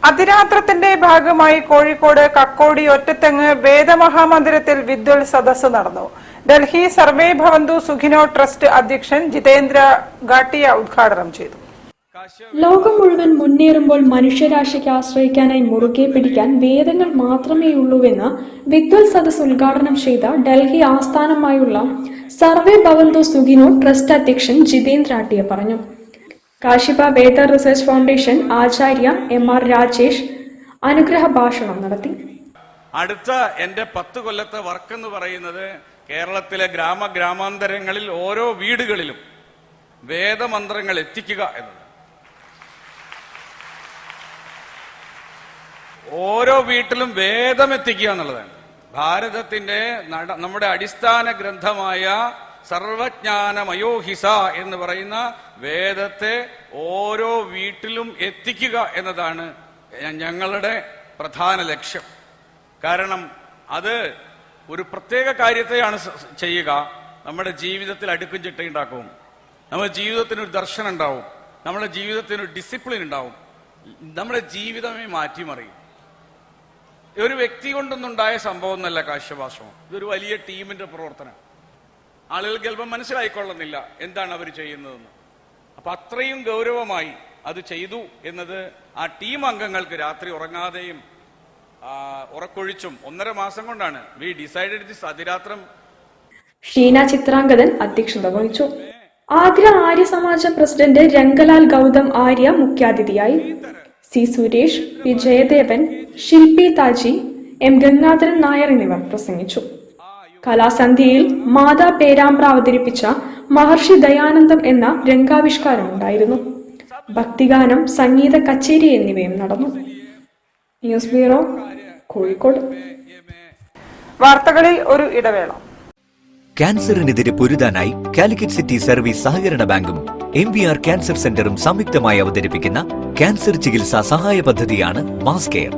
അതിരാത്രത്തിന്റെ ഭാഗമായി കോഴിക്കോട് കക്കോടി ഒറ്റത്തെങ്ങ് വേദമഹാമന്ദിരത്തിൽ വിദ്വൽ സദസ്സ് നടന്നു. ഡൽഹി സർവേ ഭവന്തു സുഖിനോ ട്രസ്റ്റ് അധ്യക്ഷൻ ജിതേന്ദ്ര ഗാട്ടിയ ഉദ്ഘാടനം ചെയ്തു. ലോകം മുഴുവൻ മുന്നേറുമ്പോൾ മനുഷ്യരാശിക്ക് ആശ്രയിക്കാനായി മുറുകെ പിടിക്കാൻ വേദങ്ങൾ മാത്രമേയുള്ളൂവെന്ന് വിദ്വൽ സദസ് ഉദ്ഘാടനം ചെയ്ത ഡൽഹി ആസ്ഥാനമായുള്ള സർവേ ഭവന്തു സുഖിനോ ട്രസ്റ്റ് അധ്യക്ഷൻ ജിതേന്ദ്ര ഗാട്ടിയ പറഞ്ഞു. കാശിബ വേദ റിസർച്ച് ഫൗണ്ടേഷൻ ആചാര്യ എം.ആർ. രാജേഷ് അനുഗ്രഹ ഭാഷണം നടത്തി. അടുത്ത എന്റെ 10 കൊല്ലത്തെ വർക്ക് എന്ന് പറയുന്നത് കേരളത്തിലെ ഗ്രാമാന്തരങ്ങളിൽ ഓരോ വീടുകളിലും വേദമന്ത്രങ്ങൾ എത്തിക്കുക എന്നത്. ഓരോ വീട്ടിലും വേദം എത്തിക്കുക എന്നുള്ളതാണ് ഭാരതത്തിന്റെ നമ്മുടെ അടിസ്ഥാന ഗ്രന്ഥമായ സർവജ്ഞാനമയോഹിസ എന്ന് പറയുന്ന വേദത്തെ ഓരോ വീട്ടിലും എത്തിക്കുക എന്നതാണ് ഞങ്ങളുടെ പ്രധാന ലക്ഷ്യം. കാരണം അത് ഒരു പ്രത്യേക കാര്യത്തെയാണ് ചെയ്യുക. നമ്മുടെ ജീവിതത്തിൽ അടുക്കും ചിട്ടയുണ്ടാക്കും, നമ്മുടെ ജീവിതത്തിനൊരു ദർശനം ഉണ്ടാവും, നമ്മുടെ ജീവിതത്തിനൊരു ഡിസിപ്ലിൻ ഉണ്ടാവും, നമ്മുടെ ജീവിതമേ മാറ്റിമറിയും. ഒരു വ്യക്തി കൊണ്ടൊന്നുണ്ടായ സംഭവം എന്നല്ല കാശ്യപാശ്രമം. ഇതൊരു വലിയ ടീമിന്റെ പ്രവർത്തനം. ആളുകൾക്ക് ചിലപ്പോൾ മനസ്സിലായിക്കൊള്ളുന്നില്ല എന്താണ് അവർ ചെയ്യുന്നതെന്ന്. അപ്പൊ അത്രയും ഗൗരവമായി അത് ചെയ്തു എന്നത് ആ ടീം അംഗങ്ങൾക്ക് രാത്രി ഉറങ്ങാതെയും ഉറക്കൊഴിച്ചും 1.5 മാസം കൊണ്ടാണ് വി ഡിസൈഡഡ് ദിസ്. അതിരാത്രം ഷീന ചിത്രാംഗതൻ അധ്യക്ഷത വഹിച്ചു. ആഗ്ര ആര്യ സമാജ പ്രസിഡന്റ് രംഗലാൽ ഗൗതം ആര്യ മുഖ്യാതിഥിയായി. സി സുരേഷ്, പി ജയദേവൻ, ശില്പി താജി, എം ഗംഗാധരൻ നായർ എന്നിവർ പ്രസംഗിച്ചു. കലാസന്ധ്യയിൽ മാതാ പേരാമ്പ്ര അവതരിപ്പിച്ച മഹർഷി ദയാനന്ദം എന്ന രംഗാവിഷ്കാരം ഉണ്ടായിരുന്നു. ഭക്തിഗാനം, സംഗീത കച്ചേരി എന്നിവയും നടന്നു. News bureau, Kozhikode. വാർത്തകളിൽ ഒരു ഇടവേള. ക്യാൻസറിനെതിരെ പൊരുതാനായി കാലിക്കറ്റ് സിറ്റി സർവീസ് സഹകരണ ബാങ്കും MVR ക്യാൻസർ സെന്ററും സംയുക്തമായി അവതരിപ്പിക്കുന്ന ക്യാൻസർ ചികിത്സാ സഹായ പദ്ധതിയാണ് മാസ് കെയർ.